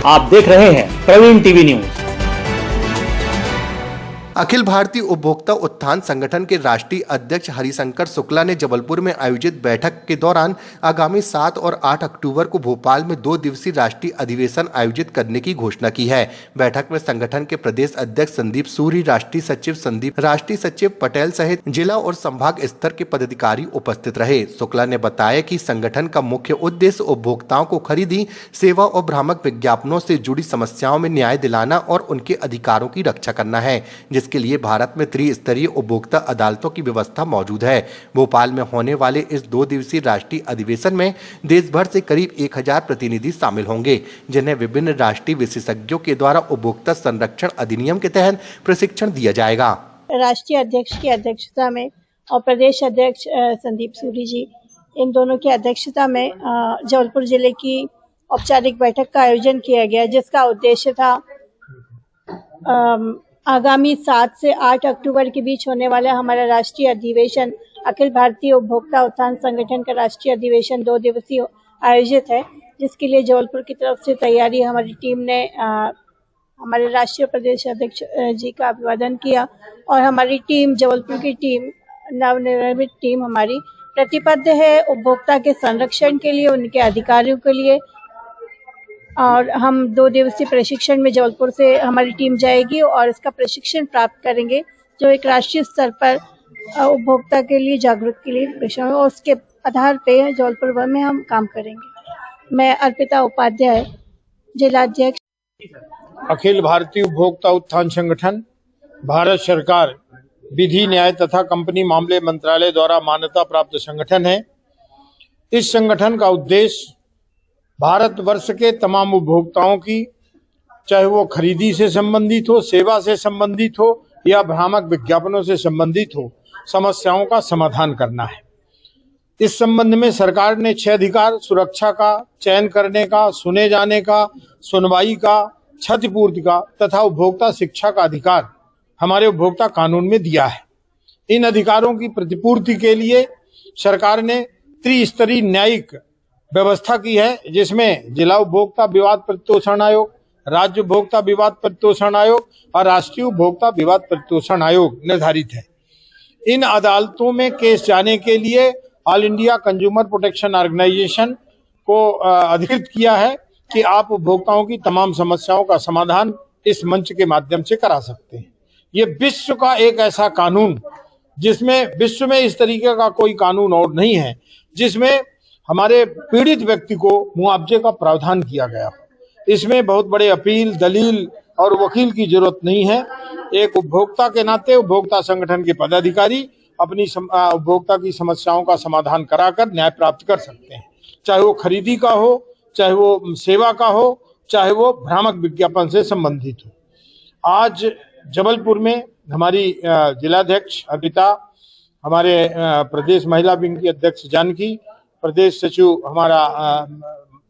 आप देख रहे हैं प्रवीण टीवी न्यूज। अखिल भारतीय उपभोक्ता उत्थान संगठन के राष्ट्रीय अध्यक्ष हरिशंकर शुक्ला ने जबलपुर में आयोजित बैठक के दौरान आगामी 7 और 8 अक्टूबर को भोपाल में 2 दिवसीय राष्ट्रीय अधिवेशन आयोजित करने की घोषणा की है। बैठक में संगठन के प्रदेश अध्यक्ष संदीप सूरी, राष्ट्रीय सचिव संदीप, राष्ट्रीय सचिव पटेल सहित जिला और संभाग स्तर के पदाधिकारी उपस्थित रहे। शुक्ला ने बताया कि संगठन का मुख्य उद्देश्य उपभोक्ताओं को खरीदी, सेवा और भ्रामक विज्ञापनों से जुड़ी समस्याओं में न्याय दिलाना और उनके अधिकारों की रक्षा करना है, जिसके लिए भारत में त्रिस्तरीय उपभोक्ता अदालतों की व्यवस्था मौजूद है। भोपाल में होने वाले इस 2 दिवसीय राष्ट्रीय अधिवेशन में देश भर से करीब 1000 प्रतिनिधि शामिल होंगे, जिन्हें विभिन्न राष्ट्रीय विशेषज्ञों के द्वारा उपभोक्ता संरक्षण अधिनियम के तहत प्रशिक्षण दिया जाएगा। राष्ट्रीय अध्यक्ष की अध्यक्षता में और प्रदेश अध्यक्ष संदीप सूरी जी, इन दोनों की अध्यक्षता में जबलपुर जिले की औपचारिक बैठक का आयोजन किया गया, जिसका उद्देश्य था आगामी 7 से 8 अक्टूबर के बीच होने वाला हमारा राष्ट्रीय अधिवेशन, अखिल भारतीय उपभोक्ता उत्थान संगठन का राष्ट्रीय अधिवेशन 2 दिवसीय आयोजित है, जिसके लिए जबलपुर की तरफ से तैयारी हमारी टीम ने हमारे राष्ट्रीय प्रदेश अध्यक्ष जी का अभिवादन किया और हमारी टीम, जबलपुर की टीम, नवनिर्मित टीम हमारी प्रतिबद्ध है उपभोक्ता के संरक्षण के लिए, उनके अधिकारों के लिए। और हम 2 दिवसीय प्रशिक्षण में जबलपुर से हमारी टीम जाएगी और इसका प्रशिक्षण प्राप्त करेंगे, जो एक राष्ट्रीय स्तर पर उपभोक्ता के लिए जागरूक के लिए प्रशिक्षण, और उसके आधार पे जबलपुर में हम काम करेंगे। मैं अर्पिता उपाध्याय, जिलाध्यक्ष। अखिल भारतीय उपभोक्ता उत्थान संगठन भारत सरकार विधि, न्याय तथा कंपनी मामले मंत्रालय द्वारा मान्यता प्राप्त संगठन है। इस संगठन का उद्देश्य भारतवर्ष के तमाम उपभोक्ताओं की, चाहे वो खरीदी से संबंधित हो, सेवा से संबंधित हो या भ्रामक विज्ञापनों से संबंधित हो, समस्याओं का समाधान करना है। इस संबंध में सरकार ने 6 अधिकार सुरक्षा का, चयन करने का, सुने जाने का, सुनवाई का, क्षतिपूर्ति का तथा उपभोक्ता शिक्षा का अधिकार हमारे उपभोक्ता कानून में दिया है। इन अधिकारों की प्रतिपूर्ति के लिए सरकार ने त्रिस्तरीय न्यायिक व्यवस्था की है, जिसमें जिला उपभोक्ता विवाद प्रतितोषण आयोग, राज्य उपभोक्ता विवाद प्रतितोषण आयोग और राष्ट्रीय उपभोक्ता विवाद प्रतितोषण आयोग निर्धारित है। इन अदालतों में केस जाने के लिए all India consumer protection organisation को अधिकृत किया है कि आप उपभोक्ताओं की तमाम समस्याओं का समाधान इस मंच के माध्यम से करा सकते हैं। ये विश्व का एक ऐसा कानून, जिसमें विश्व में इस तरीके का कोई कानून और नहीं है, जिसमें हमारे पीड़ित व्यक्ति को मुआवजे का प्रावधान किया गया। इसमें बहुत बड़े अपील, दलील और वकील की जरूरत नहीं है। एक उपभोक्ता के नाते उपभोक्ता संगठन के पदाधिकारी अपनी उपभोक्ता की समस्याओं का समाधान कराकर न्याय प्राप्त कर सकते हैं, चाहे वो खरीदी का हो, चाहे वो सेवा का हो, चाहे वो भ्रामक विज्ञापन से संबंधित हो। आज जबलपुर में हमारी जिलाध्यक्ष अर्पिता, हमारे प्रदेश महिला विंग की अध्यक्ष जानकी, प्रदेश सचिव हमारा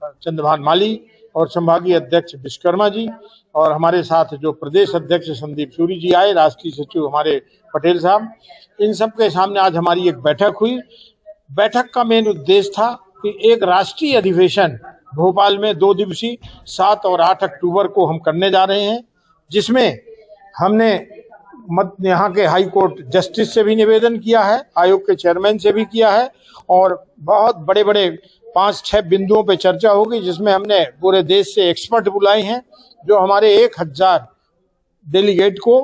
चंद्रभान माली और संभागीय अध्यक्ष विश्वकर्मा जी, और हमारे साथ जो प्रदेश अध्यक्ष संदीप सूरी जी आए, राष्ट्रीय सचिव हमारे पटेल साहब, इन सब के सामने आज हमारी एक बैठक हुई। बैठक का मेन उद्देश्य था कि एक राष्ट्रीय अधिवेशन भोपाल में 2 दिवसीय 7 और 8 अक्टूबर को हम करने जा रहे हैं, जिसमें हमने यहाँ के हाई कोर्ट जस्टिस से भी निवेदन किया है, आयोग के चेयरमैन से भी किया है, और बहुत बड़े बड़े 5-6 बिंदुओं पे चर्चा होगी, जिसमें हमने पूरे देश से एक्सपर्ट बुलाए हैं, जो हमारे 1000 डेलीगेट को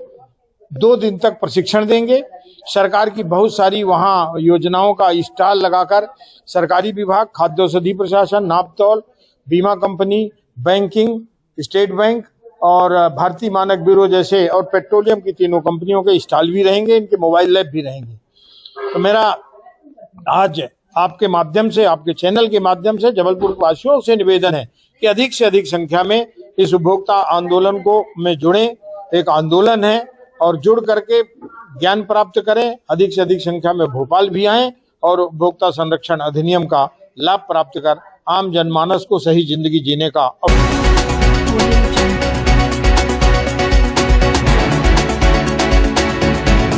2 दिन तक प्रशिक्षण देंगे। सरकार की बहुत सारी वहाँ योजनाओं का स्टॉल लगाकर सरकारी विभाग, खाद्य औषधि प्रशासन, नापतौल, बीमा कंपनी, बैंकिंग, स्टेट बैंक और भारतीय मानक ब्यूरो जैसे और पेट्रोलियम की तीनों कंपनियों के स्टॉल भी रहेंगे, इनके मोबाइल लैब भी रहेंगे। तो मेरा आज आपके माध्यम से, आपके चैनल के माध्यम से जबलपुर वासियों से निवेदन है कि अधिक से अधिक संख्या में इस उपभोक्ता आंदोलन को में जुड़े। एक आंदोलन है और जुड़ करके ज्ञान प्राप्त करें, अधिक से अधिक संख्या में भोपाल भी आएं और उपभोक्ता संरक्षण अधिनियम का लाभ प्राप्त कर आम जनमानस को सही जिंदगी जीने का